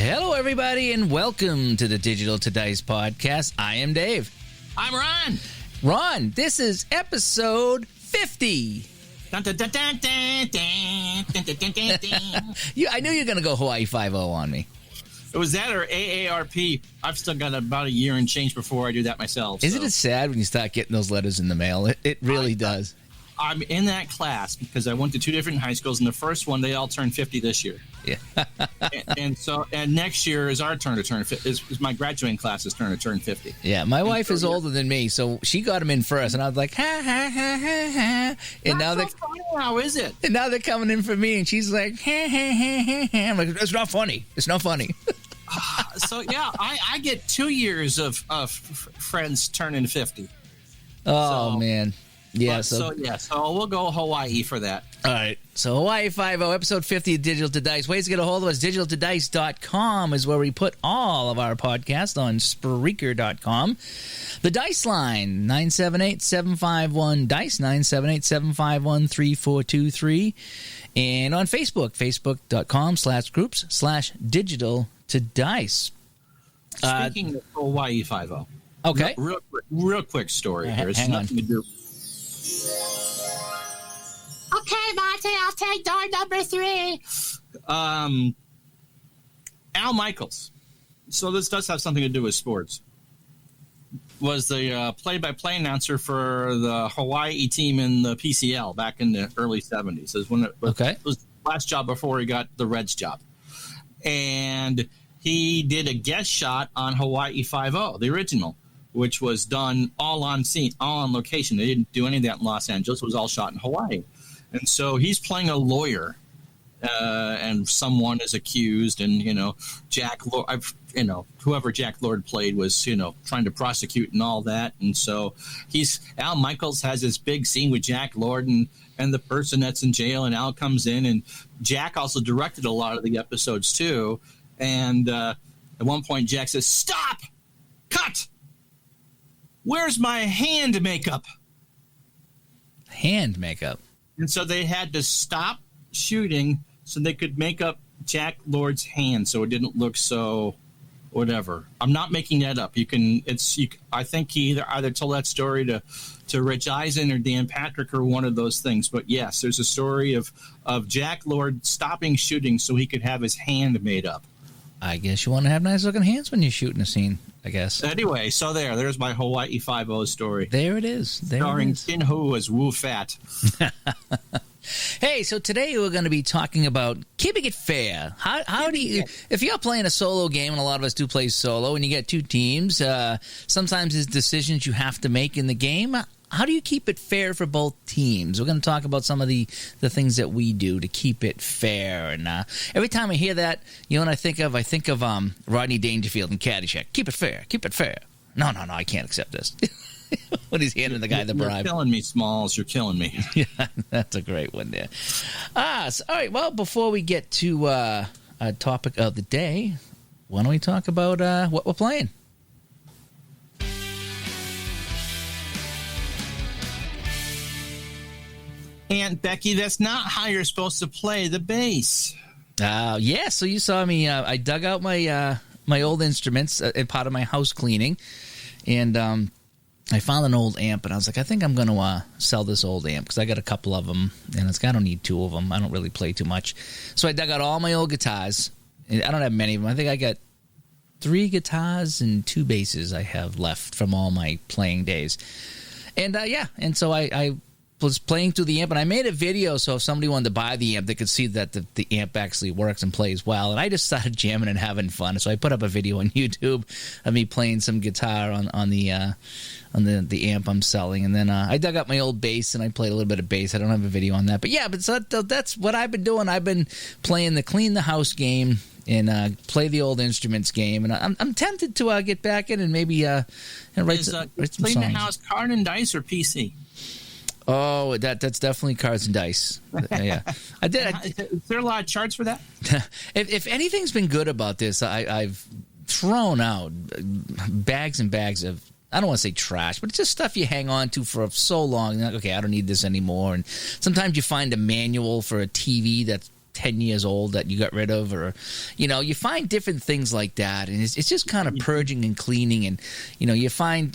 Hello, everybody, and welcome to the Digital to Dice podcast. I am Dave. I'm Ron. Ron, this is episode 50. Dun, dun, dun, dun, dun, dun, dun, dun, dun, dun. I knew you were going to go Hawaii 5-0 on me. It was that or AARP. I've still got about a year and change before I do that myself. Isn't it sad when you start getting those letters in the mail? It really does. I'm in that class because I went to two different high schools, and the first one, they all turned 50 this year. Yeah. and next year is our turn to turn 50. Is my graduating class's turn to turn 50. Yeah, my wife is older than me, so she got them in first, and I was like, ha, ha, ha, ha, ha. And now so funny, how is it? And now they're coming in for me, and she's like, ha, ha, ha, ha, ha. I'm like, it's not funny. It's not funny. So, yeah, I get 2 years of friends turning 50. Oh, man. Yeah, so we'll go Hawaii for that. All right. So Hawaii 5-0, episode 50 of Digital to Dice. Ways to get a hold of us, digitaltodice.com is where we put all of our podcasts on Spreaker.com. The Dice line, 978-751-DICE, 978-751-3423. And on Facebook, facebook.com/groups/digital to dice. Speaking of Hawaii 5-0. Okay. Real quick story here. It's nothing to do. Okay, Monty, I'll take door number 3. Al Michaels. So this does have something to do with sports. Was the play-by-play announcer for the Hawaii team in the PCL back in the early 70s. It was the last job before he got the Reds job. And he did a guest shot on Hawaii 5-0, the original, which was done all on scene, all on location. They didn't do any of that in Los Angeles. It was all shot in Hawaii. And so he's playing a lawyer, and someone is accused, and, whoever Jack Lord played was, trying to prosecute and all that. And so Al Michaels has this big scene with Jack Lord and the person that's in jail, and Al comes in, and Jack also directed a lot of the episodes too. And at one point, Jack says, "Stop! Cut! Where's my hand makeup?" Hand makeup. And so they had to stop shooting so they could make up Jack Lord's hand so it didn't look so whatever. I'm not making that up. I think he either told that story to Rich Eisen or Dan Patrick or one of those things. But yes, there's a story of Jack Lord stopping shooting so he could have his hand made up. I guess you want to have nice looking hands when you're shooting a scene, I guess. Anyway, so there's my Hawaii 5-0 story. There it is. Starring Kin Hu as Wu Fat. Hey, so today we're going to be talking about keeping it fair. How do you, if you're playing a solo game, and a lot of us do play solo, and you get two teams, sometimes there's decisions you have to make in the game. How do you keep it fair for both teams? We're going to talk about some of the things that we do to keep it fair. And every time I hear that, what I think of Rodney Dangerfield in Caddyshack. Keep it fair. Keep it fair. No, I can't accept this. When he's handing the guy the bribe. You're killing me, Smalls. You're killing me. Yeah, that's a great one there. All right. Well, before we get to our topic of the day, why don't we talk about what we're playing? Aunt Becky, that's not how you're supposed to play the bass. Yeah, so you saw me. I dug out my old instruments in part of my house cleaning, and I found an old amp, and I was like, I think I'm going to sell this old amp because I got a couple of them, and I don't need 2 of them. I don't really play too much. So I dug out all my old guitars. And I don't have many of them. I think I got 3 guitars and 2 basses I have left from all my playing days. And, and so I was playing through the amp, and I made a video so if somebody wanted to buy the amp, they could see that the amp actually works and plays well. And I just started jamming and having fun. So I put up a video on YouTube of me playing some guitar on the amp I'm selling. And then I dug up my old bass, and I played a little bit of bass. I don't have a video on that. But yeah, so that's what I've been doing. I've been playing the Clean the House game and play the old instruments game. And I'm tempted to get back in and maybe write some Clean songs. the House card and dice or PC? Oh, that's definitely cards and dice. Yeah, I did. Is there a lot of charts for that? If anything's been good about this, I've thrown out bags and bags of, I don't want to say trash, but it's just stuff you hang on to for so long. You're like, okay, I don't need this anymore. And sometimes you find a manual for a TV that's 10 years old that you got rid of, or, you find different things like that. And it's just kind of purging and cleaning. And, you find,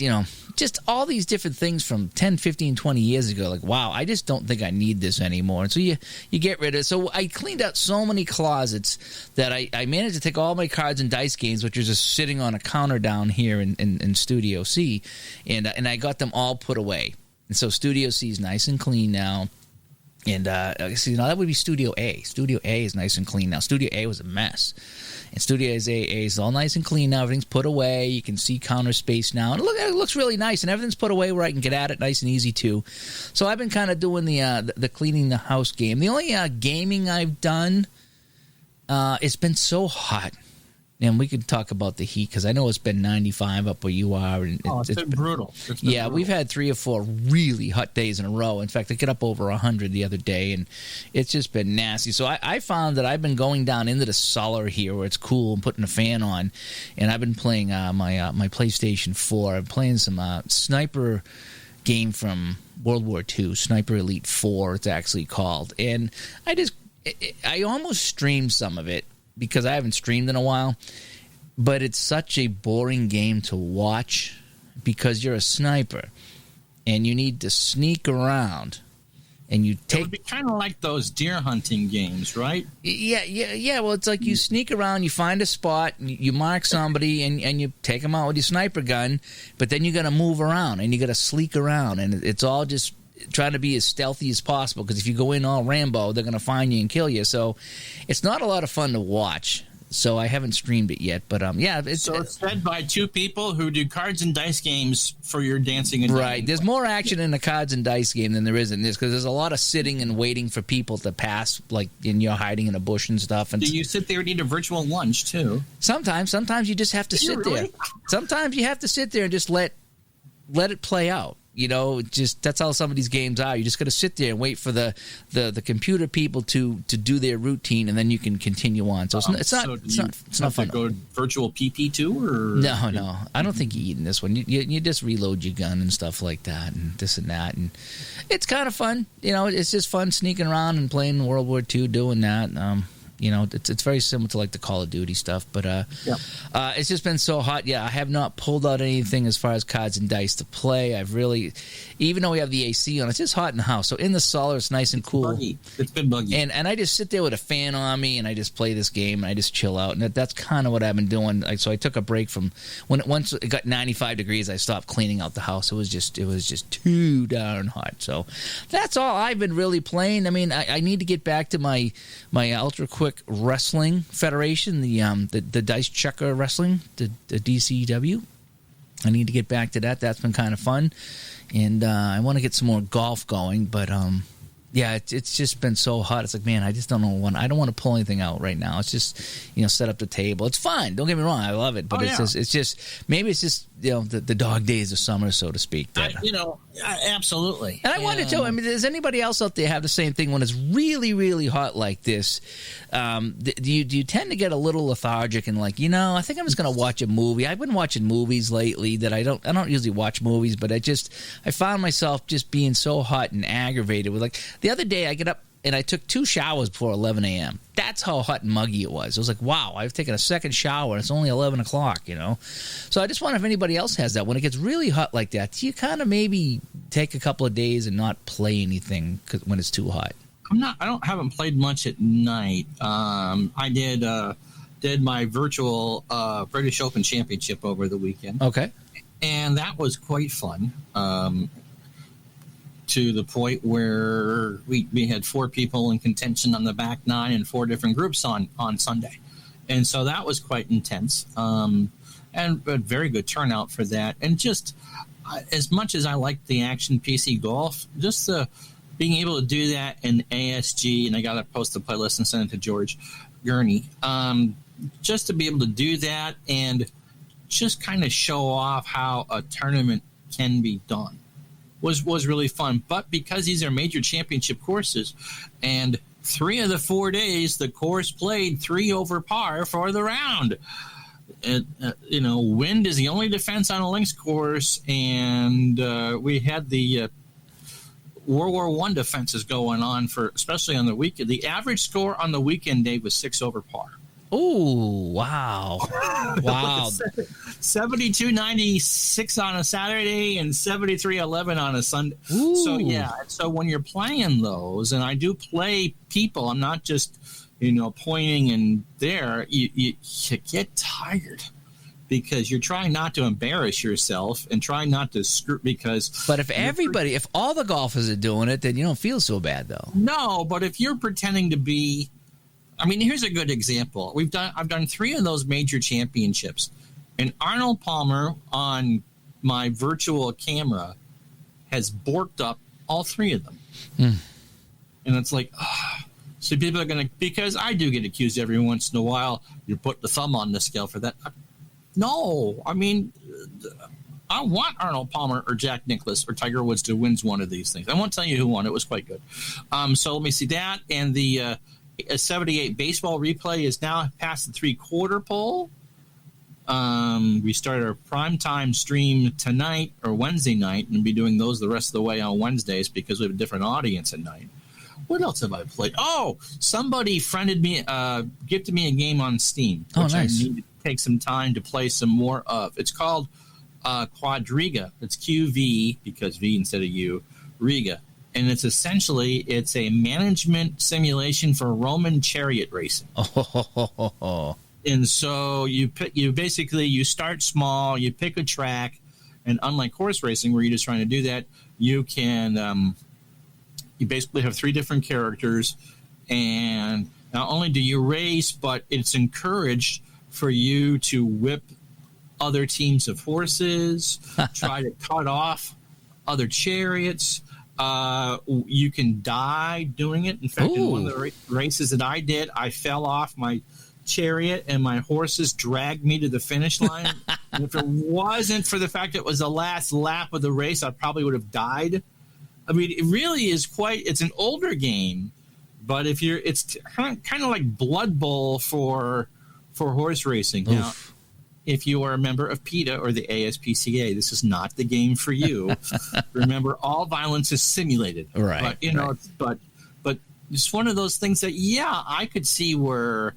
just all these different things from 10, 15, 20 years ago. Like, wow, I just don't think I need this anymore. And so you get rid of it. So I cleaned out so many closets that I managed to take all my cards and dice games, which are just sitting on a counter down here in Studio C, and I got them all put away. And so Studio C is nice and clean now. And that would be Studio A. Studio A is nice and clean now. Studio A was a mess. And Studio A is all nice and clean now. Everything's put away. You can see counter space now. And it looks really nice. And everything's put away where I can get at it nice and easy, too. So I've been kind of doing the cleaning the house game. The only gaming I've done, it's been so hot. And we could talk about the heat, because I know it's been 95 up where you are. And it's been brutal. Brutal. We've had 3 or 4 really hot days in a row. In fact, I got up over 100 the other day, and it's just been nasty. So I found that I've been going down into the cellar here where it's cool and putting a fan on, and I've been playing my PlayStation 4. I'm playing some sniper game from World War II, Sniper Elite 4, it's actually called. And I almost streamed some of it, because I haven't streamed in a while, but it's such a boring game to watch because you're a sniper and you need to sneak around and you take. It would be kind of like those deer hunting games, right? Yeah. Well, it's like you sneak around, you find a spot, you mark somebody, and you take them out with your sniper gun, but then you got to move around and you got to sleek around, and it's all just trying to be as stealthy as possible, because if you go in all Rambo, they're going to find you and kill you. So it's not a lot of fun to watch. So I haven't streamed it yet, but it's fed by 2 people who do cards and dice games for your dancing and right. There's more action in the cards and dice game than there is in this, because there's a lot of sitting and waiting for people to pass, like, and you're hiding in a bush and stuff. And do you sit there and eat a virtual lunch too? Sometimes you just have to sit there. Sometimes you have to sit there and just let it play out. Just that's how some of these games are. You just got to sit there and wait for the computer people to do their routine, and then you can continue on. So it's not fun. Go virtual PP too, or no. I don't think you eat in this one. You just reload your gun and stuff like that, and this and that, and it's kind of fun. It's just fun sneaking around and playing World War II, doing that. It's very similar to like the Call of Duty stuff, but it's just been so hot. Yeah, I have not pulled out anything as far as cards and dice to play. I've really, even though we have the AC on, it's just hot in the house. So in the cellar, it's nice and cool. It's been buggy. And I just sit there with a fan on me, and I just play this game, and I just chill out. And that's kind of what I've been doing. So I took a break from once it got 95 degrees, I stopped cleaning out the house. It was just too darn hot. So that's all I've been really playing. I mean, I need to get back to my Ultra Quick Wrestling Federation, the Dice Checker Wrestling, the DCW. I need to get back to that. That's been kind of fun, and I want to get some more golf going. But it's just been so hot. It's like, man, I just don't know I don't want to pull anything out right now. It's just set up the table. It's fine. Don't get me wrong. I love it, but it's just maybe it's just the dog days of summer, so to speak. Absolutely. And I wonder too. I mean, does anybody else out there have the same thing when it's really, really hot like this? Do you tend to get a little lethargic and like, I think I'm just going to watch a movie. I've been watching movies lately that I don't usually watch movies, but I found myself just being so hot and aggravated with, like, the other day I get up and I took 2 showers before 11 a.m. That's how hot and muggy it was. It was like, wow, I've taken a second shower. It's only 11 o'clock, So I just wonder if anybody else has that. When it gets really hot like that, do you kind of maybe take a couple of days and not play anything when it's too hot? Haven't played much at night. I did my virtual British Open Championship over the weekend. Okay. And that was quite fun. To the point where we had 4 people in contention on the back 9 and 4 different groups on Sunday. And so that was quite intense, and a very good turnout for that. And just as much as I like the action PC golf, just being able to do that in ASG, and I got to post the playlist and send it to George Gurney, just to be able to do that and just kind of show off how a tournament can be done was really fun. But because these are major championship courses, and 3 of the 4 days the course played 3 over par for the round. Wind is the only defense on a links course, and we had the World War I defenses going on for, especially on the weekend. The average score on the weekend, Dave, was 6 over par. Oh, wow. Wow. 72-96 on a Saturday and 73-11 on a Sunday. Ooh. So, yeah. So when you're playing those, and I do play people, I'm not just, pointing in there, you get tired because you're trying not to embarrass yourself and trying not to screw because. But if all the golfers are doing it, then you don't feel so bad, though. No, but if you're pretending to be. I mean, here's a good example. I've done 3 of those major championships, and Arnold Palmer on my virtual camera has borked up all 3 of them. And it's like, so people are going to, because I do get accused every once in a while, you put the thumb on the scale for that. No, I mean, I want Arnold Palmer or Jack Nicklaus or Tiger Woods to win one of these things. I won't tell you who won. It was quite good. So let me see that. And the 78 baseball replay is now past the 3/4 pole. We start our primetime stream tonight or Wednesday night and be doing those the rest of the way on Wednesdays because we have a different audience at night. What else have I played? Oh, somebody gifted me a game on Steam, which nice. I need to take some time to play some more of. It's called Quadriga. It's QV because V instead of U, Riga. And it's a management simulation for Roman chariot racing. And so you start small, you pick a track, and unlike horse racing where you're just trying to do that, you can you basically have 3 different characters, and not only do you race, but it's encouraged for you to whip other teams of horses, try to cut off other chariots. You can die doing it. In fact, in one of the races that I did, I fell off my chariot and my horses dragged me to the finish line. And if it wasn't for the fact it was the last lap of the race, I probably would have died. I mean, it really is it's an older game, but it's kind of like Blood Bowl for horse racing. Oof. Now, if you are a member of PETA or the ASPCA, this is not the game for you. Remember, all violence is simulated. Right. But but it's one of those things that, I could see where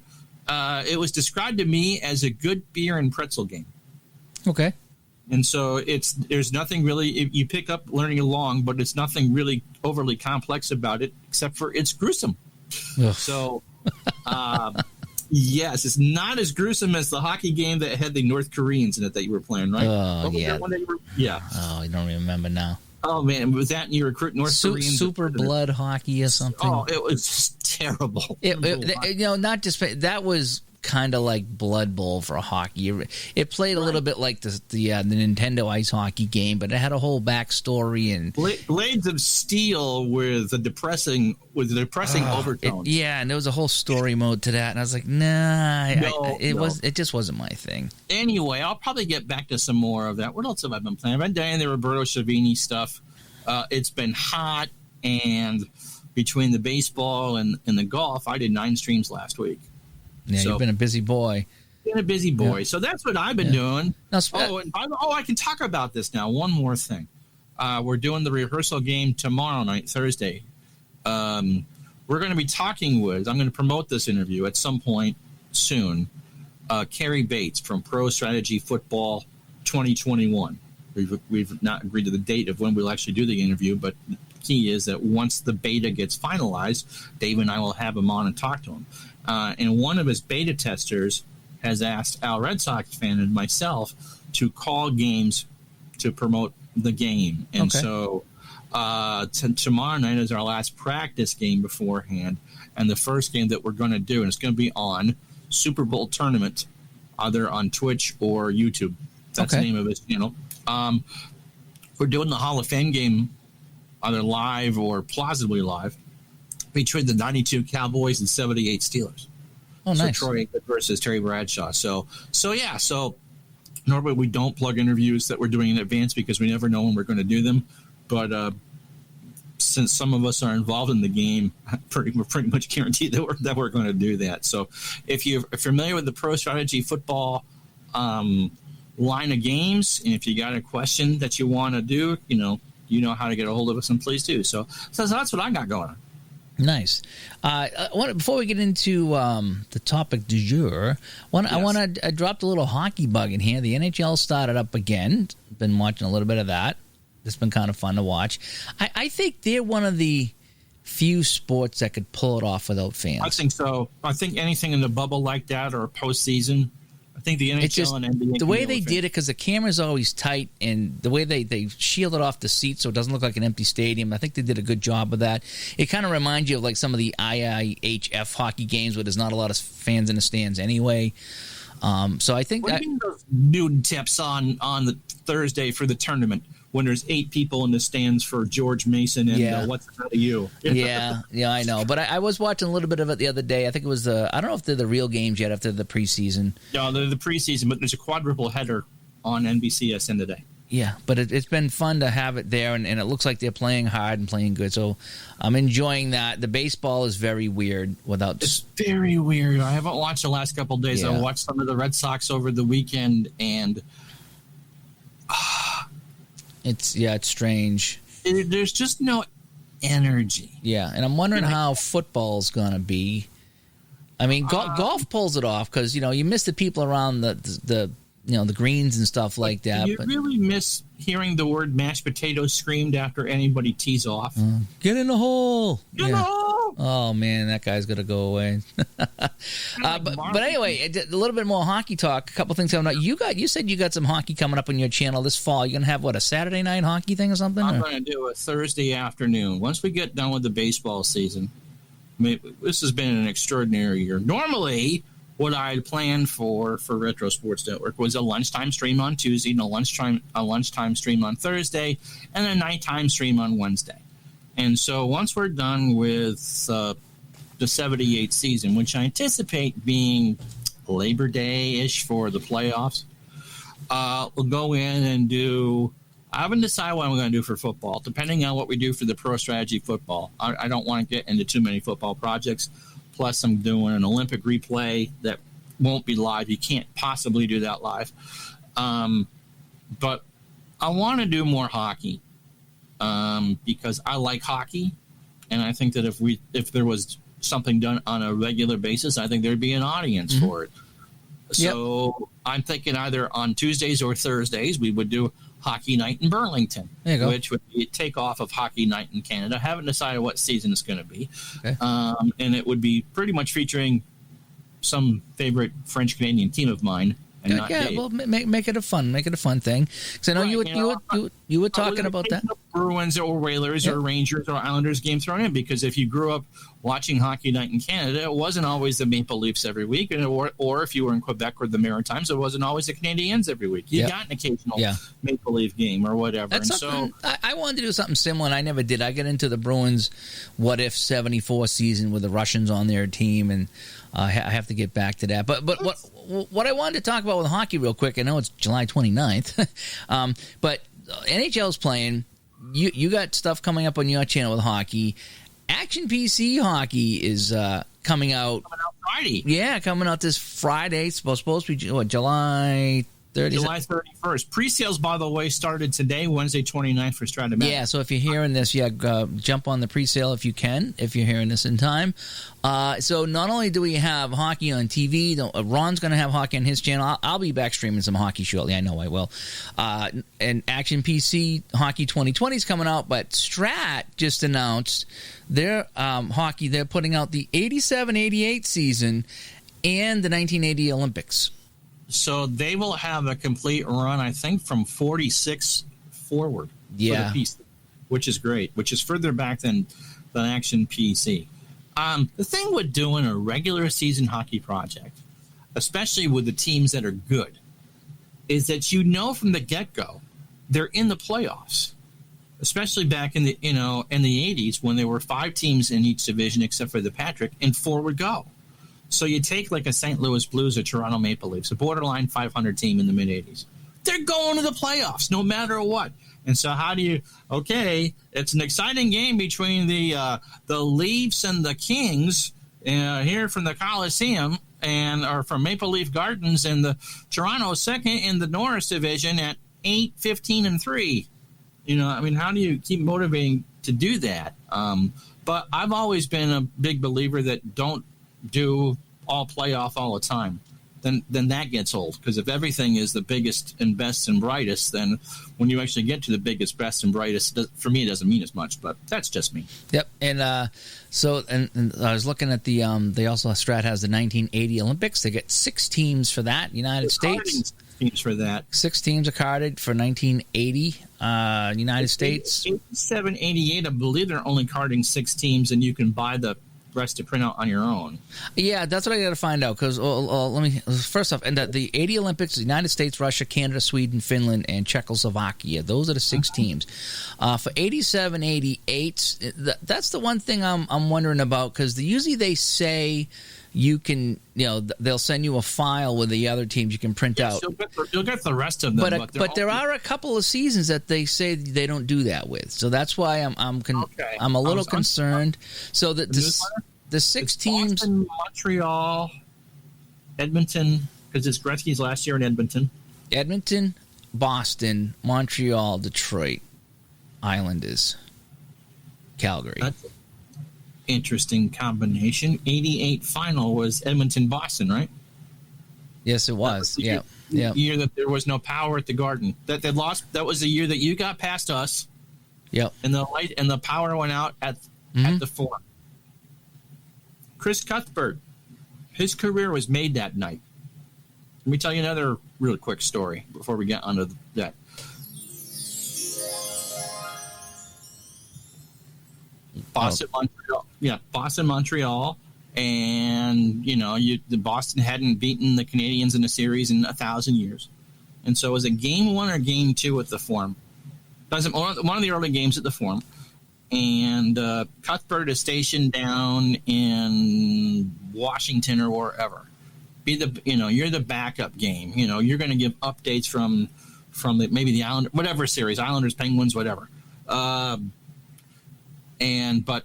it was described to me as a good beer and pretzel game. Okay. And so there's nothing really, you pick up learning along, but it's nothing really overly complex about it, except for it's gruesome. Ugh. So, yes, it's not as gruesome as the hockey game that had the North Koreans in it that you were playing, right? Oh, yeah. Yeah. Oh, I don't remember now. Oh, man. Was that you recruit North Koreans? Super blood hockey or something? Oh, it was just terrible. Not just that was kind of like Blood Bowl for hockey. It played a little bit like the Nintendo ice hockey game, but it had a whole backstory and Blades of Steel with a depressing overtone. And there was a whole story mode to that, and I was like, it just wasn't my thing. Anyway, I'll probably get back to some more of that. What else have I been playing? I've been doing the Roberto Savini stuff. It's been hot, and between the baseball and the golf, I did 9 streams last week. Yeah, you've been a busy boy. Yeah. So that's what I've been doing. I can talk about this now. One more thing. We're doing the rehearsal game tomorrow night, Thursday. We're going to be talking with, I'm going to promote this interview at some point soon, Carrie Bates from Pro Strategy Football 2021. We've not agreed to the date of when we'll actually do the interview, but the key is that once the beta gets finalized, Dave and I will have him on and talk to him. And one of his beta testers has asked Al Red Sox fan and myself to call games to promote the game. And so tomorrow night is our last practice game beforehand. And the first game that we're going to do, and it's going to be on Super Bowl Tournament, either on Twitch or YouTube. That's the name of his channel. We're doing the Hall of Fame game either live or plausibly live between the 92 Cowboys and 78 Steelers. Oh, nice. So Troy Aikman versus Terry Bradshaw. So normally we don't plug interviews that we're doing in advance because we never know when we're going to do them. But since some of us are involved in the game, we're pretty much guaranteed that we're going to do that. So if you're familiar with the Pro Strategy Football line of games, and if you got a question that you want to do, you know how to get a hold of us, and please do. So that's what I got going on. Nice. Before we get into the topic du jour, I dropped a little hockey bug in here. The NHL started up again. Been watching a little bit of that. It's been kind of fun to watch. I think they're one of the few sports that could pull it off without fans. I think so. I think anything in the bubble like that or postseason, I think the NHL and NBA. The way they did it, because the camera's always tight, and the way they shielded off the seats so it doesn't look like an empty stadium, I think they did a good job of that. It kind of reminds you of like some of the IIHF hockey games where there's not a lot of fans in the stands anyway. So I think what do you mean those nude tips on the Thursday for the tournament when there's 8 people in the stands for George Mason and what's that to you? Yeah, I know. But I was watching a little bit of it the other day. I think it was I don't know if they're the real games yet after the preseason. No, they're the preseason, but there's a quadruple header on NBCSN today. Yeah, but it's been fun to have it there, and it looks like they're playing hard and playing good. So I'm enjoying that. The baseball is very weird without. It's very weird. I haven't watched the last couple of days. Yeah. I watched some of the Red Sox over the weekend, and it's strange. There's just no energy. Yeah, and I'm wondering how football's gonna be. I mean, golf pulls it off because you miss the people around the the greens and stuff like that. You really miss hearing the word mashed potatoes screamed after anybody tees off. Get in the hole. Get in the hole. Oh man, that guy's gonna go away. But anyway, a little bit more hockey talk. A couple things coming up. You said you got some hockey coming up on your channel this fall. You're gonna have a Saturday night hockey thing or something? I'm gonna do a Thursday afternoon once we get done with the baseball season. I mean, this has been an extraordinary year. Normally, what I had planned for Retro Sports Network was a lunchtime stream on Tuesday, and a lunchtime stream on Thursday, and a nighttime stream on Wednesday. And so once we're done with the 78th season, which I anticipate being Labor Day-ish for the playoffs, we'll go in and do – I haven't decided what I'm going to do for football, depending on what we do for the Pro Strategy football. I don't want to get into too many football projects. Plus, I'm doing an Olympic replay that won't be live. You can't possibly do that live. But I want to do more hockey because I like hockey, and I think that if there was something done on a regular basis, I think there'd be an audience for it. So I'm thinking either on Tuesdays or Thursdays we would do Hockey Night in Burlington, which would be a takeoff of Hockey Night in Canada. I haven't decided what season it's going to be. Okay. And it would be pretty much featuring some favorite French-Canadian team of mine. And not Dave. Well, make it a fun thing. Because I know you were talking about that. Bruins or Whalers or Rangers or Islanders game thrown in, because if you grew up watching Hockey Night in Canada, it wasn't always the Maple Leafs every week, or if you were in Quebec or the Maritimes, it wasn't always the Canadiens every week. You got an occasional Maple Leaf game or whatever. That's I wanted to do something similar, and I never did. I got into the Bruins what if 74 season with the Russians on their team, and I have to get back to that. But what I wanted to talk about with hockey real quick, I know it's July 29th, but NHL's playing. You got stuff coming up on your channel with hockey. Action PC Hockey is coming out Friday. Yeah, coming out this Friday. It's supposed to be July 30th. July 31st. Pre-sales, by the way, started today, Wednesday 29th for Stratomatic. Yeah, so if you're hearing this, jump on the pre-sale if you can, if you're hearing this in time. So not only do we have hockey on TV, Ron's going to have hockey on his channel. I'll be back streaming some hockey shortly. I know I will. And Action PC Hockey 2020 is coming out, but Strat just announced their hockey. They're putting out the 87-88 season and the 1980 Olympics. So they will have a complete run, I think, from 46 forward for the PC, which is great, which is further back than Action PC. The thing with doing a regular season hockey project, especially with the teams that are good, is that from the get-go they're in the playoffs. Especially back in the 80s when there were 5 teams in each division except for the Patrick, and 4 would go. So you take like a St. Louis Blues or Toronto Maple Leafs, a borderline 500 team in the mid-'80s. They're going to the playoffs no matter what. And so it's an exciting game between the Leafs and the Kings here from the Coliseum or from Maple Leaf Gardens, and the Toronto second in the Norris division at 8-15-3. I mean, how do you keep motivating to do that? But I've always been a big believer that don't do all playoff all the time. Then that gets old, because if everything is the biggest and best and brightest, then when you actually get to the biggest, best, and brightest, for me, it doesn't mean as much. But that's just me. Yep. And so I was looking at the they also Strat has the 1980 Olympics. They get 6 teams for that. United States. Teams for that. 6 teams are carded for 1980 United States. 87, 88, I believe they're only carding 6 teams, and you can buy the rest to print out on your own. Yeah, that's what I got to find out. Because let me first off, and the 80 Olympics: the United States, Russia, Canada, Sweden, Finland, and Czechoslovakia. Those are the 6 teams. For 87, 88, that's the one thing I'm wondering about, because usually they say you can, they'll send you a file with the other teams you can print out. You'll get the rest of them. But there are a couple of seasons that they say they don't do that with. So that's why I'm a little concerned. So that the 6 teams, Boston, Montreal, Edmonton, because it's Gretzky's last year in Edmonton. Edmonton, Boston, Montreal, Detroit, Islanders, Calgary. That's an interesting combination. 88 final was Edmonton-Boston, right? Yes, it was. Yeah. Year that there was no power at the Garden. That they lost. That was the year that you got past us. Yep. And the light and the power went out at the Forum. Chris Cuthbert, his career was made that night. Let me tell you another really quick story before we get onto that. Boston, Montreal, and the Boston hadn't beaten the Canadians in a series in 1,000 years, and so it was a game 1 or game 2 at the Forum. One of the early games at the Forum. And Cuthbert is stationed down in Washington or wherever. You're the backup game. You're going to give updates from maybe the Islanders, whatever series, Islanders, Penguins, whatever. But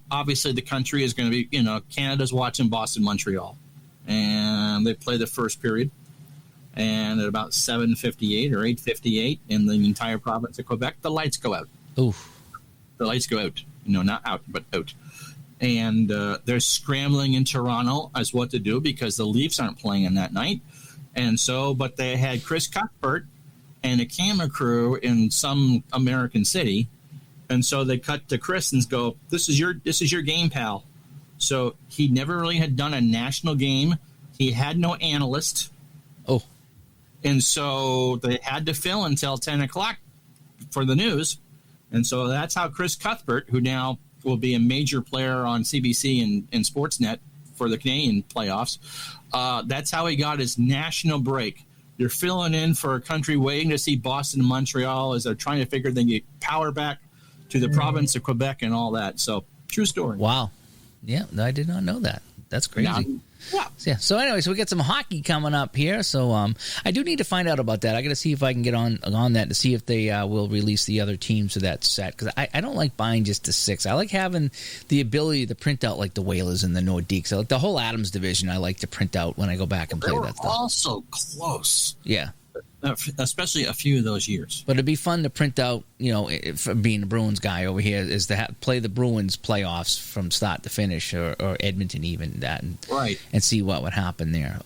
obviously the country is going to be, Canada's watching Boston, Montreal, and they play the first period. And at about 7:58 or 8:58 in the entire province of Quebec, the lights go out. Oof. The lights go out. Not out, but out. And they're scrambling in Toronto as what to do, because the Leafs aren't playing in that night. And so, but they had Chris Cuthbert and a camera crew in some American city. And so they cut to Chris and go, this is your game, pal. So he never really had done a national game. He had no analyst. Oh. And so they had to fill until 10 o'clock for the news. And so that's how Chris Cuthbert, who now will be a major player on CBC and Sportsnet for the Canadian playoffs, that's how he got his national break. You're filling in for a country waiting to see Boston and Montreal as they're trying to figure they get power back to the province of Quebec and all that. So, true story. Wow. Yeah, I did not know that. That's crazy. Yeah. So anyway, we get some hockey coming up here. So I do need to find out about that. I got to see if I can get on that to see if they will release the other teams to that set, because I don't like buying just the 6. I like having the ability to print out like the Whalers and the Nordiques. I like the whole Adams division. I like to print out when I go back and play that stuff. Also close. Yeah. Especially a few of those years. But it'd be fun to print out, for being a Bruins guy over here, is to play the Bruins playoffs from start to finish, or Edmonton even, that, and see what would happen there.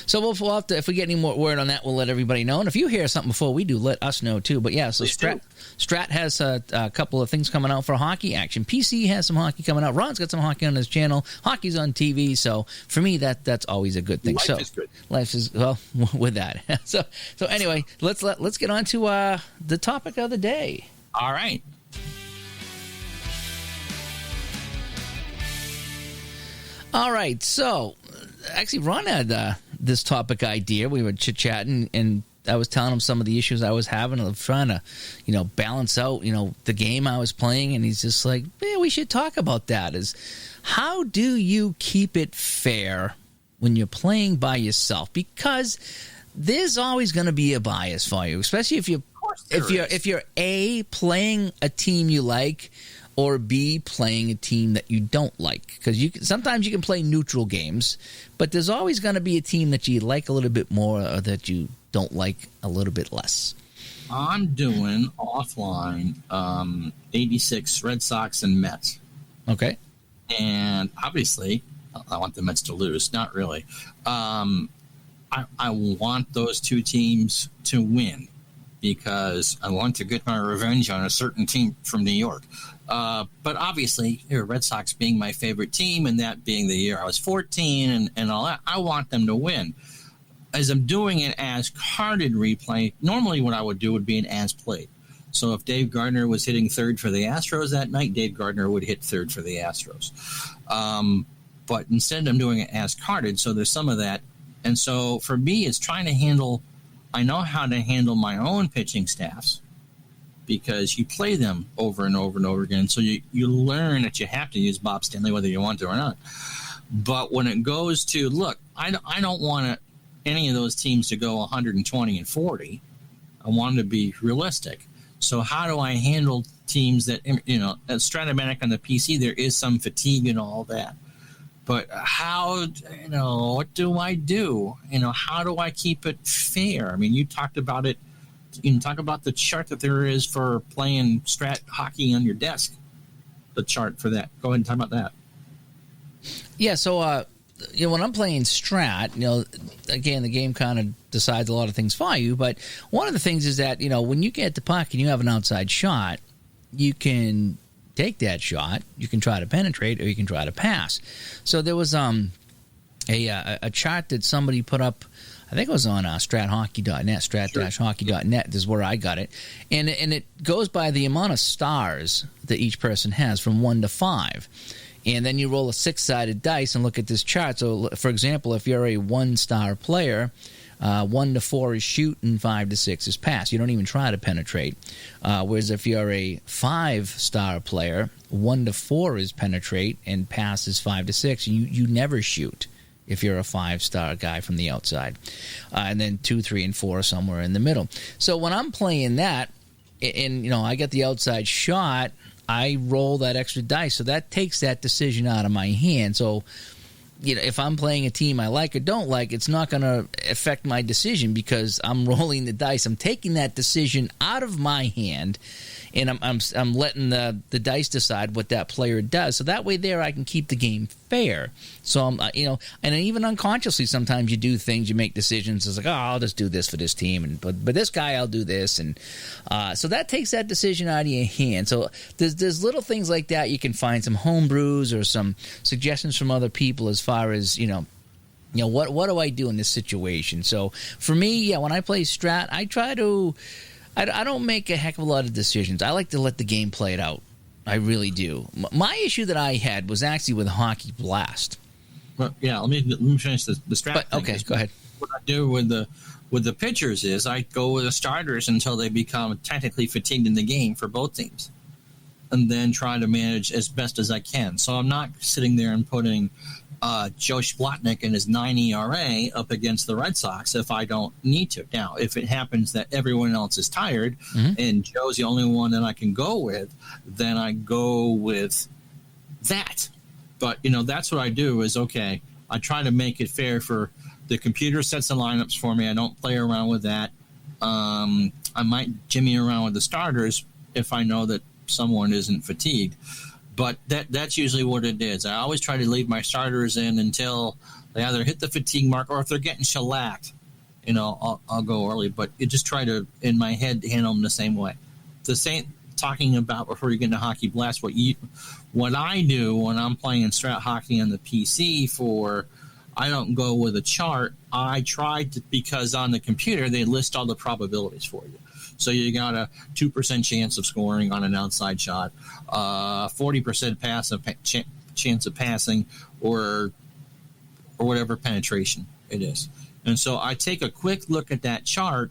So we'll have to, if we get any more word on that, we'll let everybody know. And if you hear something before we do, let us know too. But yeah, so Strat has a couple of things coming out for hockey action. PC has some hockey coming out. Ron's got some hockey on his channel. Hockey's on TV, so for me that's always a good thing. Life is good. Life is, well, with that. So anyway, let's get on to the topic of the day. All right. All right. So actually, Ron had this topic idea. We were chit-chatting, and I was telling him some of the issues I was having. I was trying to, balance out, the game I was playing, and he's just like, "Yeah, we should talk about that. Is how do you keep it fair when you're playing by yourself? Because there's always going to be a bias for you, especially if you're A, playing a team you like, or B, playing a team that you don't like. Because sometimes you can play neutral games, but there's always going to be a team that you like a little bit more or that you don't like a little bit less. I'm doing offline 86 Red Sox and Mets. Okay. And obviously, I want the Mets to lose. Not really. I want those two teams to win because I want to get my revenge on a certain team from New York. But obviously, Red Sox being my favorite team and that being the year I was 14 and all that, I want them to win. As I'm doing it as carded replay, normally what I would do would be an as played. So if Dave Gardner was hitting third for the Astros that night, Dave Gardner would hit third for the Astros. But instead, I'm doing it as carded, so there's some of that. And so for me, it's trying to handle – I know how to handle my own pitching staffs because you play them over and over and over again. So you learn that you have to use Bob Stanley whether you want to or not. But when it goes to – look, I don't want any of those teams to go 120 and 40. I want them to be realistic. So how do I handle teams that, at Stratomatic on the PC, there is some fatigue and all that. But how, what do I do? How do I keep it fair? I mean, you talked about it. You can talk about the chart that there is for playing strat hockey on your desk, the chart for that. Go ahead and talk about that. Yeah, so, when I'm playing strat, again, the game kind of decides a lot of things for you. But one of the things is that, when you get the puck and you have an outside shot, you can take that shot, you can try to penetrate, or you can try to pass. So there was a chart that somebody put up, I think it was on strathockey.net, strat-hockey.net is where I got it. And it goes by the amount of stars that each person has from 1 to 5. And then you roll a 6-sided dice and look at this chart. So, for example, if you're a 1-star player, 1 to 4 is shoot and 5 to 6 is pass. You don't even try to penetrate. Whereas if you're a 5-star player, 1 to 4 is penetrate and pass is 5 to 6. You never shoot if you're a 5-star guy from the outside. And then 2, 3, and 4 are somewhere in the middle. So when I'm playing that, and I get the outside shot, I roll that extra dice. So that takes that decision out of my hand. So if I'm playing a team I like or don't like, it's not going to affect my decision because I'm rolling the dice. I'm taking that decision out of my hand, and I'm letting the dice decide what that player does. So that way there I can keep the game fair. So and even unconsciously sometimes you do things, you make decisions. It's like, I'll just do this for this team, but this guy I'll do this, and so that takes that decision out of your hand. So there's little things like that. You can find some home brews or some suggestions from other people as far as what do I do in this situation. So for me, when I play strat, I try to. I don't make a heck of a lot of decisions. I like to let the game play it out. I really do. My issue that I had was actually with Hockey Blast. Well, yeah, let me finish the strat thing. Okay, go ahead. What I do with the pitchers is I go with the starters until they become technically fatigued in the game for both teams, and then try to manage as best as I can. So I'm not sitting there and putting Joe Splotnick and his 9 ERA up against the Red Sox if I don't need to. Now, if it happens that everyone else is tired and Joe's the only one that I can go with, then I go with that. But, that's what I do is, okay, I try to make it fair for the computer sets the lineups for me. I don't play around with that. I might jimmy around with the starters if I know that someone isn't fatigued. But that's usually what it is. I always try to leave my starters in until they either hit the fatigue mark or if they're getting shellacked, I'll go early. But you just try to, in my head, handle them the same way. The same talking about before you get into Hockey Blast, what I do when I'm playing Strat Hockey on the PC I don't go with a chart. I try to, because on the computer they list all the probabilities for you. So you got a 2% chance of scoring on an outside shot, 40% chance of passing, or whatever penetration it is. And so I take a quick look at that chart,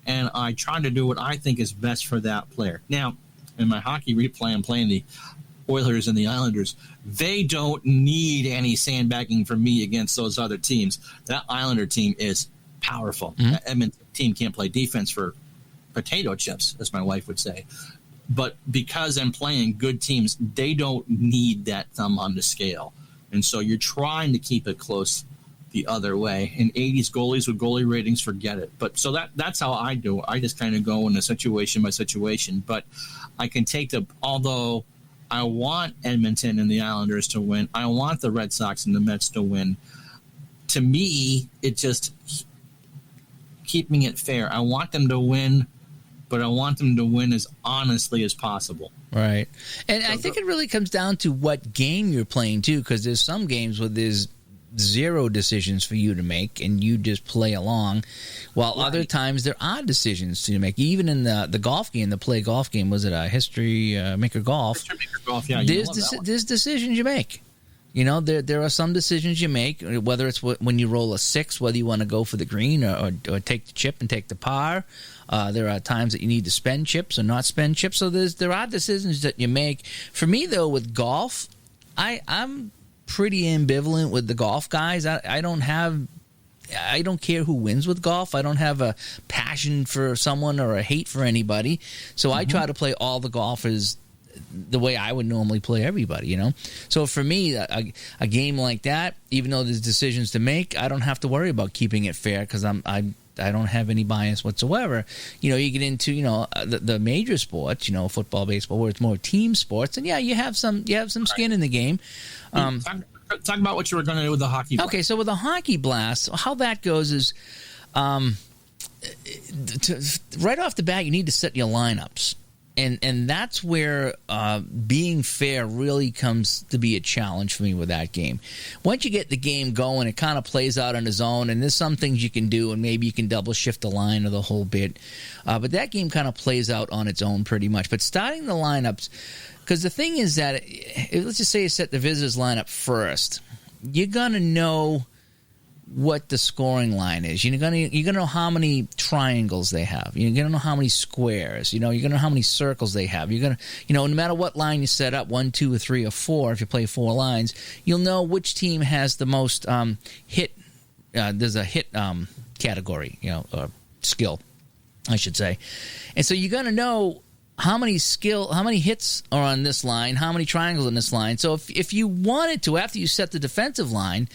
and I try to do what I think is best for that player. Now, in my hockey replay, I'm playing the Oilers and the Islanders. They don't need any sandbagging from me against those other teams. That Islander team is powerful. That Edmonton team can't play defense for potato chips, as my wife would say. But because I'm playing good teams, they don't need that thumb on the scale. And so you're trying to keep it close the other way. In 80s goalies with goalie ratings, forget it. But so that's how I do it. I just kind of go in a situation by situation. But I can take although I want Edmonton and the Islanders to win, I want the Red Sox and the Mets to win. To me, it just keeping it fair. I want them to win, but I want them to win as honestly as possible. Right. And I think it really comes down to what game you're playing, too, because there's some games where there's zero decisions for you to make and you just play along, while other times there are decisions to make. Even in the golf game, the play golf game, was it a History Maker Golf? History Maker Golf, yeah. There's decisions you make. You know, there are some decisions you make, whether it's when you roll a 6, whether you want to go for the green or take the chip and take the par. There are times that you need to spend chips or not spend chips. So there are decisions that you make. For me, though, with golf, I'm pretty ambivalent with the golf guys. I don't care who wins with golf. I don't have a passion for someone or a hate for anybody. So I try to play all the golfers the way I would normally play everybody, you know? So for me, a game like that, even though there's decisions to make, I don't have to worry about keeping it fair because I don't have any bias whatsoever. You know, you get into, the major sports, football, baseball, where it's more team sports, and yeah, you have some skin in the game. Talk about what you were going to do with the hockey blast. Okay, so with the hockey blast, how that goes is right off the bat, you need to set your lineups. And that's where being fair really comes to be a challenge for me with that game. Once you get the game going, it kind of plays out on its own, and there's some things you can do, and maybe you can double shift the line or the whole bit. But that game kind of plays out on its own pretty much. But starting the lineups, because the thing is that, let's just say you set the visitors lineup first, you're going to know what the scoring line is. You're gonna know how many triangles they have. You're gonna know how many squares. You're gonna know how many circles they have. You're gonna, no matter what line you set up, 1, 2, or 3, or 4. If you play 4 lines, you'll know which team has the most hit. There's a hit category, or skill, I should say. And so you're gonna know how many hits are on this line, how many triangles on this line. So if you wanted to, after you set the defensive line,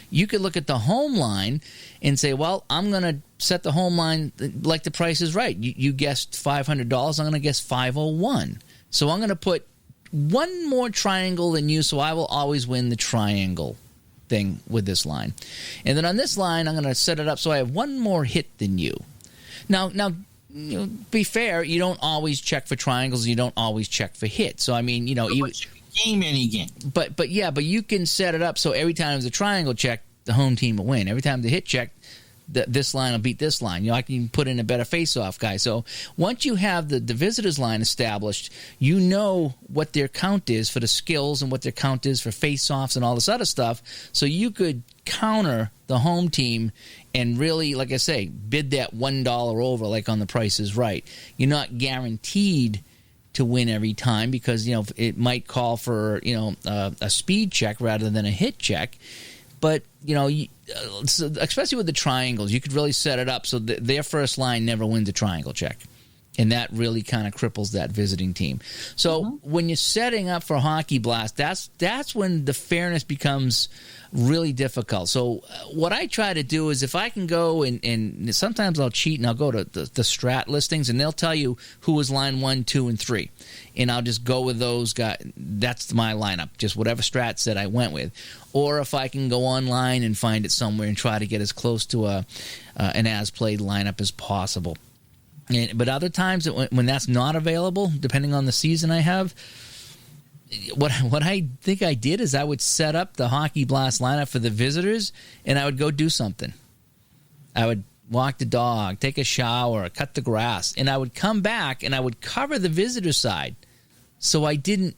you could look at the home line and say, well, I'm going to set the home line like the Price is Right. You guessed $500. I'm going to guess 501. So I'm going to put one more triangle than you, so I will always win the triangle thing with this line. And then on this line, I'm going to set it up so I have one more hit than you. Now, be fair, you don't always check for triangles. You don't always check for hits. So, I mean, any game. But you can set it up so every time there's a triangle check, the home team will win. Every time the hit check, this line will beat this line. I can put in a better face-off guy. So once you have the visitors line established, you know what their count is for the skills and what their count is for face-offs and all this other stuff. So you could counter the home team and really, like I say, bid that $1 over like on the Price is Right. You're not guaranteed to win every time because, it might call for, a speed check rather than a hit check. But, especially with the triangles, you could really set it up so that their first line never wins a triangle check. And that really kind of cripples that visiting team. So when you're setting up for Hockey Blast, that's when the fairness becomes really difficult. So what I try to do is if I can go and sometimes I'll cheat and I'll go to the strat listings and they'll tell you who was line 1, 2, and 3. And I'll just go with those guys. That's my lineup, just whatever strat said I went with. Or if I can go online and find it somewhere and try to get as close to an as-played lineup as possible. But other times when that's not available, depending on the season I have, what I think I did is I would set up the Hockey Blast lineup for the visitors, and I would go do something. I would walk the dog, take a shower, cut the grass, and I would come back and I would cover the visitor side so I didn't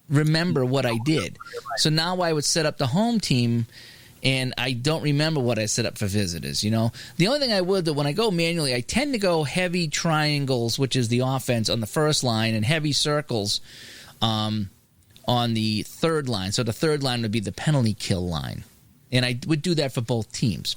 remember what I did. So now I would set up the home team, and I don't remember what I set up for visitors, The only thing I would, when I go manually, I tend to go heavy triangles, which is the offense, on the first line, and heavy circles on the third line. So the third line would be the penalty kill line. And I would do that for both teams.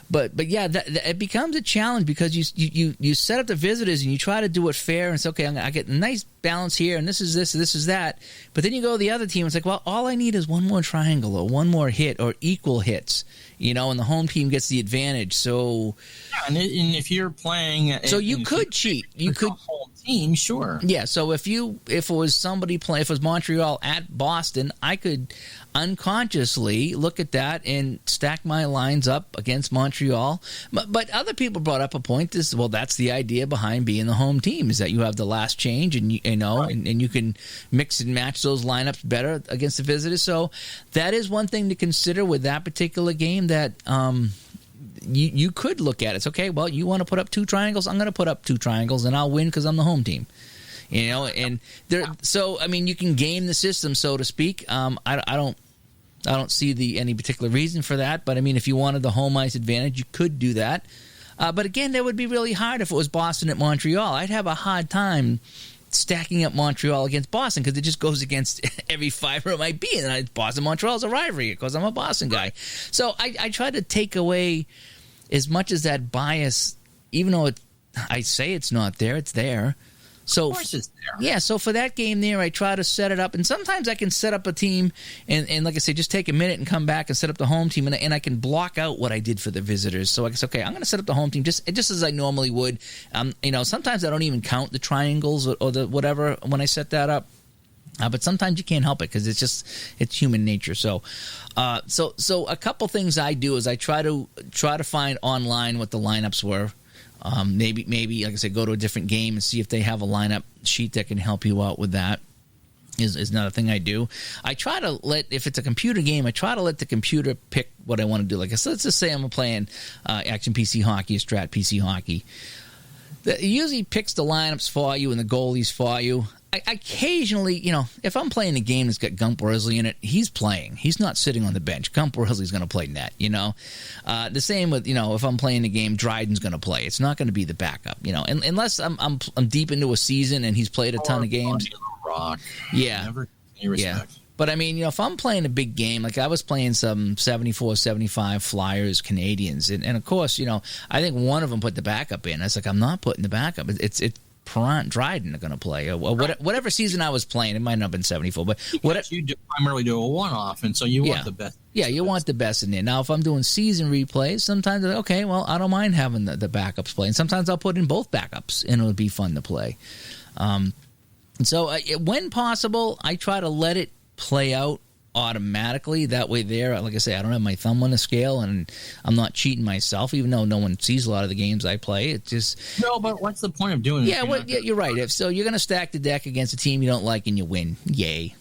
But yeah, it becomes a challenge because you set up the visitors and you try to do it fair and say, okay, I get a nice balance here and this is that. But then you go to the other team and it's like, well, all I need is one more triangle or one more hit or equal hits, and the home team gets the advantage. So, yeah, and if you're playing, so you could cheat. You could whole team, sure. Yeah. So if it was somebody playing, if it was Montreal at Boston, I could unconsciously look at that and stack my lines up against Montreal. But other people brought up a point. That's the idea behind being the home team, is that you have the last change and right. and you can mix and match those lineups better against the visitors. So that is one thing to consider with that particular game, that you could look at it. It's okay, well, you want to put up 2 triangles, I'm going to put up 2 triangles and I'll win because I'm the home team. And there. So I mean, you can game the system, so to speak. I don't see any particular reason for that. But I mean, if you wanted the home ice advantage, you could do that. But again, that would be really hard if it was Boston at Montreal. I'd have a hard time stacking up Montreal against Boston because it just goes against every fiber of my being. And Boston-Montreal is a rivalry because I'm a Boston guy. So I try to take away as much as that bias, even though I say it's not there, it's there. So, of course it's there. Yeah, so for that game there, I try to set it up. And sometimes I can set up a team and like I say, just take a minute and come back and set up the home team. And I can block out what I did for the visitors. So I guess, okay, I'm going to set up the home team just as I normally would. Sometimes I don't even count the triangles or the whatever when I set that up. But sometimes you can't help it because it's human nature. So a couple things I do is I try to find online what the lineups were. Maybe like I said, go to a different game and see if they have a lineup sheet that can help you out with that. Is another thing I do. I try to if it's a computer game, I try to let the computer pick what I want to do. Like I said, let's just say I'm playing Action PC Hockey or Strat PC Hockey. It usually picks the lineups for you and the goalies for you. I occasionally, if I'm playing a game that's got Gump Worsley in it, he's playing. He's not sitting on the bench. Gump Worsley's going to play net, The same with, if I'm playing a game, Dryden's going to play. It's not going to be the backup, unless I'm deep into a season and he's played a ton of games. Rock. Yeah. Never any respect. Yeah. But I mean, if I'm playing a big game, like I was playing some 74, 75 Flyers, Canadians, and of course, I think one of them put the backup in. I was like, I'm not putting the backup. It's Perrant, Dryden are going to play. Whatever season I was playing, it might not have been 74, but you primarily do a one-off, and so you want the best. Yeah, you want the best in there. Now, if I'm doing season replays, sometimes I'm like, okay, well, I don't mind having the backups play, and sometimes I'll put in both backups, and it'll be fun to play. So when possible, I try to let it play out automatically. That way there, like I say, I don't have my thumb on the scale and I'm not cheating myself, even though no one sees a lot of the games I play. It just... No, but what's the point of doing it? Yeah, you're right. If so, you're going to stack the deck against a team you don't like and you win. Yay.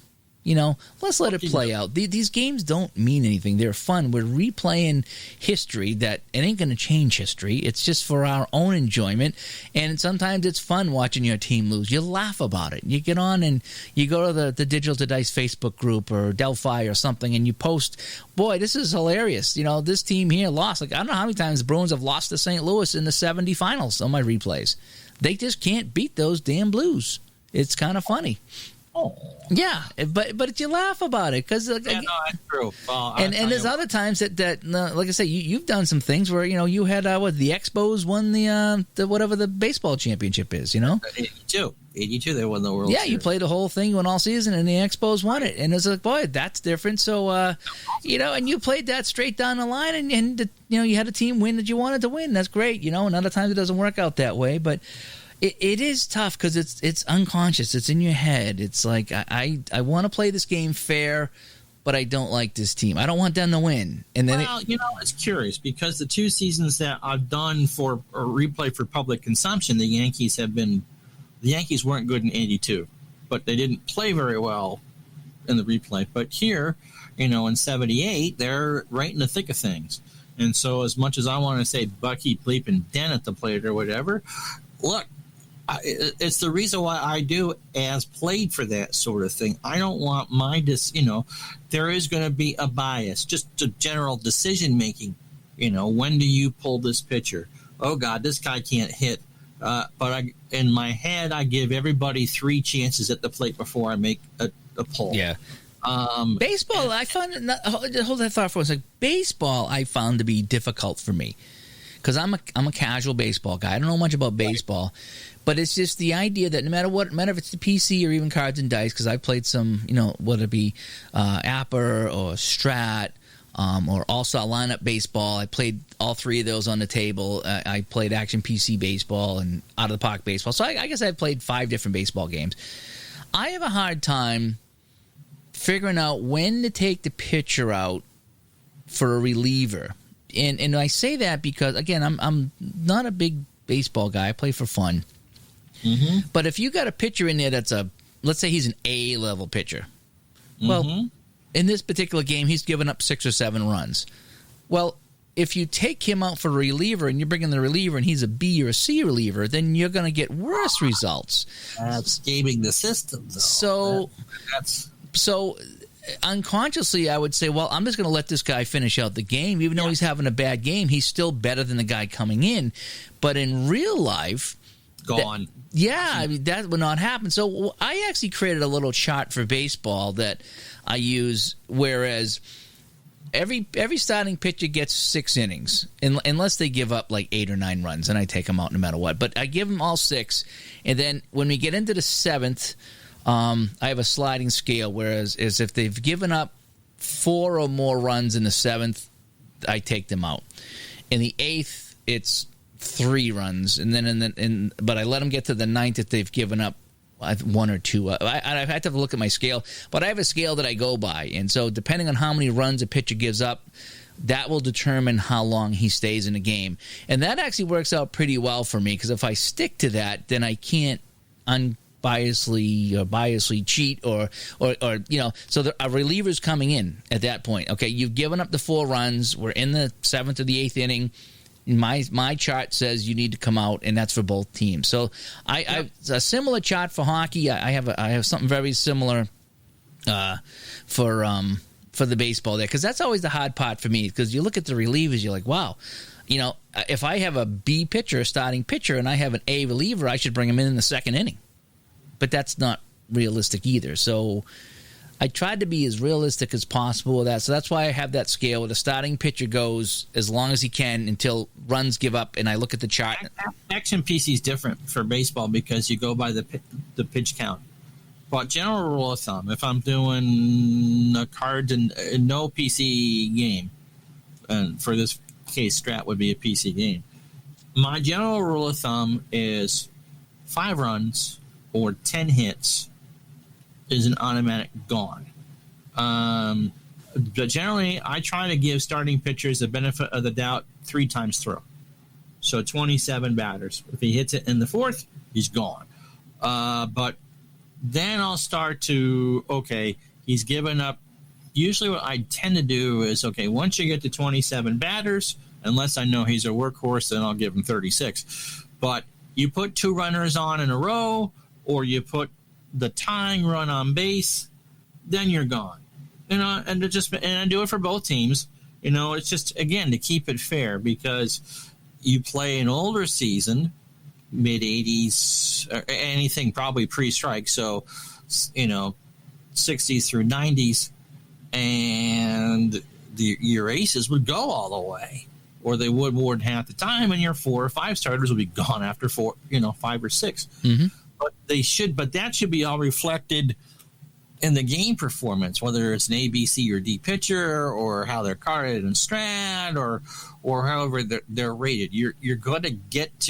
Let's let it play out. These games don't mean anything. They're fun. We're replaying history that it ain't going to change history. It's just for our own enjoyment. And sometimes it's fun watching your team lose. You laugh about it. You get on and you go to the Digital to Dice Facebook group or Delphi or something and you post, boy, this is hilarious. This team here lost. Like, I don't know how many times the Bruins have lost to St. Louis in the 70 finals on my replays. They just can't beat those damn Blues. It's kind of funny. Oh. Yeah, but you laugh about it because no, that's true. And there's other times that like I say, you've done some things where you had the Expos won the whatever the baseball championship is, 82 they won the World Series. Series. You played the whole thing, you won all season, and the Expos won it, and it's like, boy, that's different. So and you played that straight down the line, and you had a team win that you wanted to win. That's great, and other times it doesn't work out that way, but. It is tough because it's unconscious. It's in your head. It's like I want to play this game fair, but I don't like this team. I don't want them to win. And then it's curious because the 2 seasons that I've done for a replay for public consumption, the Yankees weren't good in 82, but they didn't play very well in the replay. But here, in 78, they're right in the thick of things. And so as much as I want to say Bucky, Bleep, and Dennett the plate or whatever, look. It's the reason why I do as played for that sort of thing. I don't want there is going to be a bias, just a general decision making. When do you pull this pitcher? Oh God, this guy can't hit. But in my head, I give everybody 3 chances at the plate before I make a pull. Yeah. Baseball, I found hold that thought for a second. Baseball, I found to be difficult for me because I'm a casual baseball guy. I don't know much about baseball, but it's just the idea that no matter if it's the PC or even cards and dice, because I played some, whether it be Apper or Strat. Or all-star lineup baseball. I played all three of those on the table. I played action PC baseball and out-of-the-park baseball. So I guess I've played 5 different baseball games. I have a hard time figuring out when to take the pitcher out for a reliever. And I say that because, again, I'm not a big baseball guy. I play for fun. Mm-hmm. But if you got a pitcher in there that's let's say he's an A-level pitcher. Well, in this particular game, he's given up 6 or 7 runs. Well, if you take him out for a reliever and you bring in the reliever and he's a B or a C reliever, then you're going to get worse results. That's gaming the system, though. So unconsciously, I would say, well, I'm just going to let this guy finish out the game. Even though he's having a bad game, he's still better than the guy coming in. But in real life... Gone. That would not happen. So I actually created a little chart for baseball that I use, whereas every starting pitcher gets 6 innings, unless they give up like 8 or 9 runs, and I take them out no matter what. But I give them all 6, and then when we get into the 7th, I have a sliding scale, whereas if they've given up 4 or more runs in the 7th, I take them out. In the 8th, it's 3 runs, and then but I let them get to the 9th if they've given up 1 or 2. I've had to look at my scale, but I have a scale that I go by, and so depending on how many runs a pitcher gives up, that will determine how long he stays in a game, and that actually works out pretty well for me because if I stick to that, then I can't biasly cheat or so a reliever's coming in at that point. Okay, you've given up the 4 runs. We're in the 7th or the 8th inning. My chart says you need to come out, and that's for both teams. So I a similar chart for hockey. I have something very similar for the baseball there, because that's always the hard part for me. Because you look at the relievers, you're like, wow, if I have a B pitcher, a starting pitcher, and I have an A reliever, I should bring him in the 2nd inning. But that's not realistic either. So I tried to be as realistic as possible with that. So that's why I have that scale where the starting pitcher goes as long as he can until runs give up, and I look at the chart. Action PC is different for baseball because you go by the pitch count. But general rule of thumb, if I'm doing a cards and no PC game, and for this case, Strat would be a PC game, my general rule of thumb is 5 runs or 10 hits is an automatic gone. But generally, I try to give starting pitchers the benefit of the doubt 3 times throw. So 27 batters. If he hits it in the 4th, he's gone. But then I'll start to, he's given up. Usually what I tend to do is, once you get to 27 batters, unless I know he's a workhorse, then I'll give him 36. But you put 2 runners on in a row, or you put the tying run on base, then you're gone. And I do it for both teams. It's just, again, to keep it fair, because you play an older season, mid-80s, or anything probably pre-strike, so, 60s through 90s, and your aces would go all the way, or they would more than half the time, and your 4 or 5 starters would be gone after 5 or 6. Mm-hmm. But that should be all reflected in the game performance, whether it's an A, B, C, or D pitcher, or how they're carded in Strat, or however they're rated. You're going to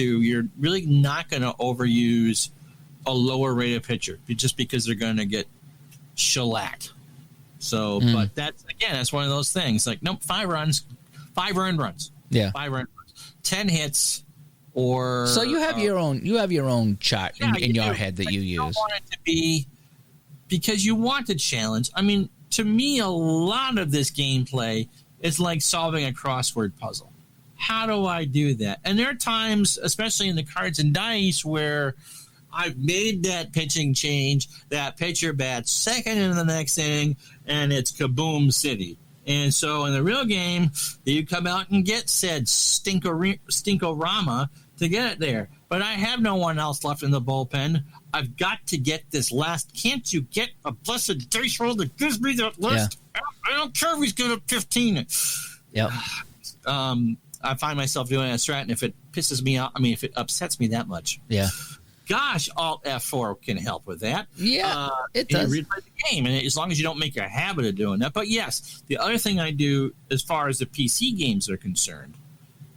you're really not going to overuse a lower rated pitcher just because they're going to get shellacked. So, but that's one of those things. Like, nope, 5 runs, 5 earned runs. Yeah. 5 earned runs. 10 hits. Or, so you have your own chart in your head that you use. You want it to be, because you want the challenge. I mean, to me, a lot of this gameplay is like solving a crossword puzzle. How do I do that? And there are times, especially in the cards and dice, where I've made that pitching change. That pitcher bats second in the next inning, and it's kaboom city. And so in the real game, you come out and get said stinkorama, to get it there. But I have no one else left in the bullpen. I've got to get this last. Can't you get a blessed dice roll that gives me that list? Yeah. I don't care if he's good at 15. Yep. I find myself doing that strat, and if it pisses me off, if it upsets me that much, gosh, Alt F4 can help with that. Yeah, it does. You replay the game, and as long as you don't make a habit of doing that. But yes, the other thing I do as far as the PC games are concerned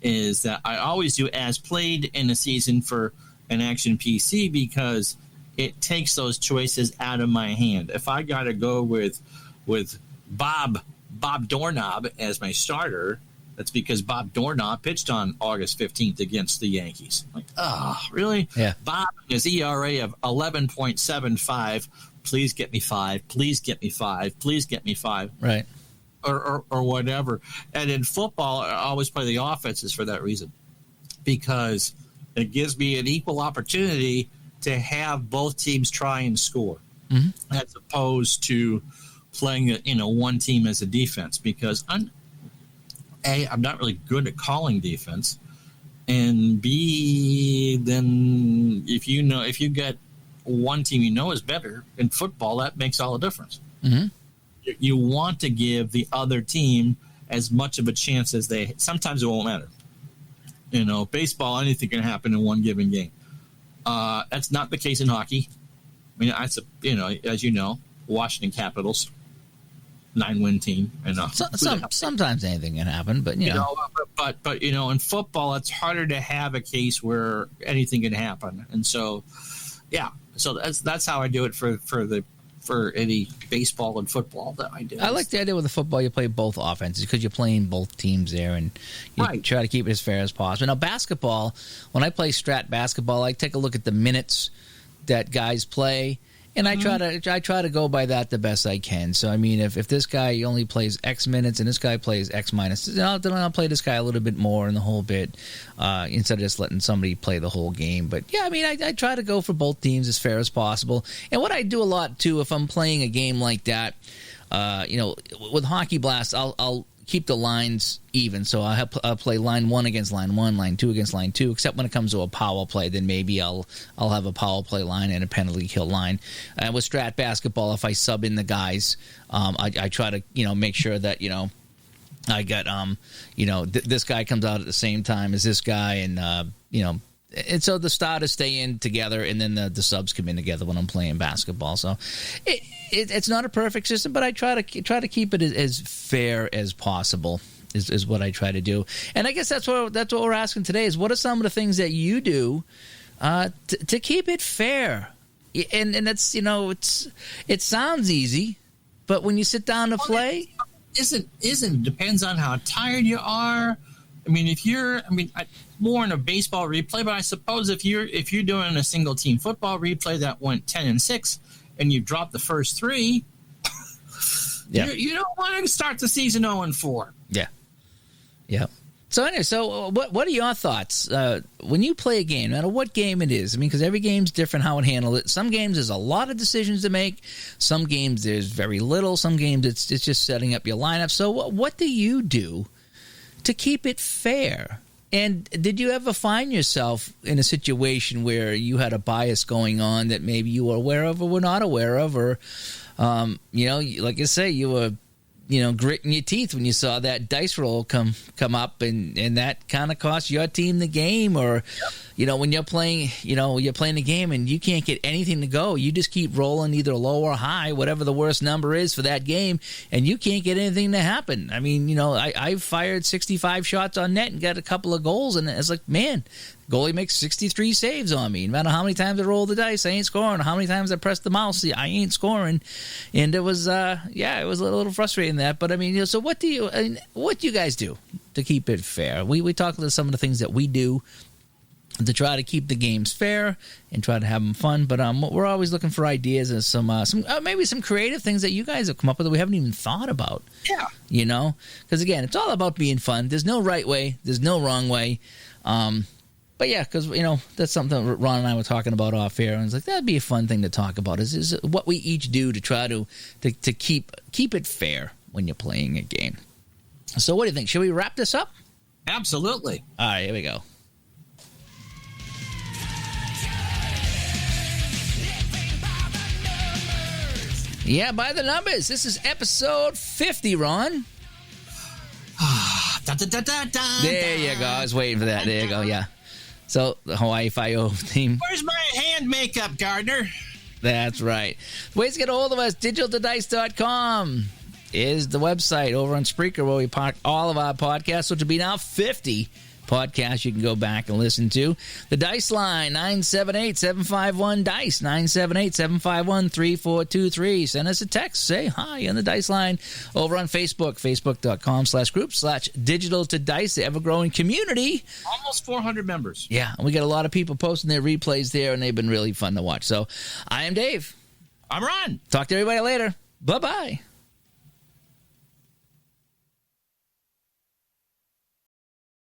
is that I always do as played in a season for an action PC because it takes those choices out of my hand. If I got to go with Bob Doorknob as my starter, that's because Bob Doorknob pitched on August 15th against the Yankees. Like, really? Yeah. Bob, his ERA of 11.75. Please get me 5. Please get me 5. Please get me 5. Right. Or whatever. And in football, I always play the offenses for that reason, because it gives me an equal opportunity to have both teams try and score, as opposed to playing one team as a defense, because I'm not really good at calling defense, and B, then if you get one team is better in football, that makes all the difference. You want to give the other team as much of a chance as they. Sometimes it won't matter. Baseball, anything can happen in one given game. That's not the case in hockey. As you know, Washington Capitals, 9-win team. Sometimes anything can happen, but but in football, it's harder to have a case where anything can happen, and so that's how I do it for any baseball and football that I do. I like the idea with the football you play both offenses because you're playing both teams there, and you try to keep it as fair as possible. Now, basketball, when I play strat basketball, I take a look at the minutes that guys play, and I try to go by that the best I can. So, if this guy only plays X minutes and this guy plays X minus, then I'll play this guy a little bit more in the whole bit instead of just letting somebody play the whole game. But, I try to go for both teams as fair as possible. And what I do a lot, too, if I'm playing a game like that, with Hockey Blast, I'll keep the lines even. So I'll play line 1 against line 1, line 2 against line 2, except when it comes to a power play, then maybe I'll have a power play line and a penalty kill line. And with strat basketball, if I sub in the guys, I try to, make sure that, I got, this guy comes out at the same time as this guy, and, and so the starters stay in together, and then the subs come in together when I'm playing basketball. So it's not a perfect system, but I try to keep it as fair as possible. Is what I try to do. And I guess that's what we're asking today is what are some of the things that you do to keep it fair? And that's it sounds easy, but when you sit down to play, isn't depends on how tired you are. If you're more in a baseball replay, but I suppose if you're doing a single team football replay that went 10-6 and you dropped the first 3, you don't want to start the season 0-4. Yeah. So anyway, what are your thoughts when you play a game, no matter what game it is? Because every game's different how it handles it. Some games there's a lot of decisions to make. Some games there's very little. Some games it's just setting up your lineup. So what do you do to keep it fair? And did you ever find yourself in a situation where you had a bias going on that maybe you were aware of or were not aware of, or like I say, you were gritting your teeth when you saw that dice roll come up, and that kind of cost your team the game, or when you're playing the game and you can't get anything to go, you just keep rolling either low or high, whatever the worst number is for that game, and you can't get anything to happen. I fired 65 shots on net and got a couple of goals, and it's like, man, goalie makes 63 saves on me. No matter how many times I roll the dice, I ain't scoring. How many times I press the mouse, I ain't scoring. And it was, it was a little frustrating that. But so what do you guys do to keep it fair? We talk about some of the things that we do to try to keep the games fair and try to have them fun. But we're always looking for ideas and some maybe some creative things that you guys have come up with that we haven't even thought about. Yeah. Because again, it's all about being fun. There's no right way. There's no wrong way. But yeah, because, that's something that Ron and I were talking about off air. And it's like, that'd be a fun thing to talk about is what we each do to try to keep it fair when you're playing a game. So what do you think? Should we wrap this up? Absolutely. All right, here we go. Yeah, by the numbers. This is episode 50, Ron. There you go. I was waiting for that. There you go. Yeah. So the Hawaii Five-0 theme. Where's my hand makeup, Gardner? That's right. Ways to get a hold of us, digitaltodice.com is the website. Over on Spreaker, where we park all of our podcasts, which will be now 50 podcasts you can go back and listen to. The Dice line, 978-751-DICE, 978-751-3423. Send us a text. Say hi on the Dice line. Over on Facebook, facebook.com/group/digital-to-dice, the ever-growing community. Almost 400 members. Yeah, and we got a lot of people posting their replays there, and they've been really fun to watch. So I am Dave. I'm Ron. Talk to everybody later. Bye-bye.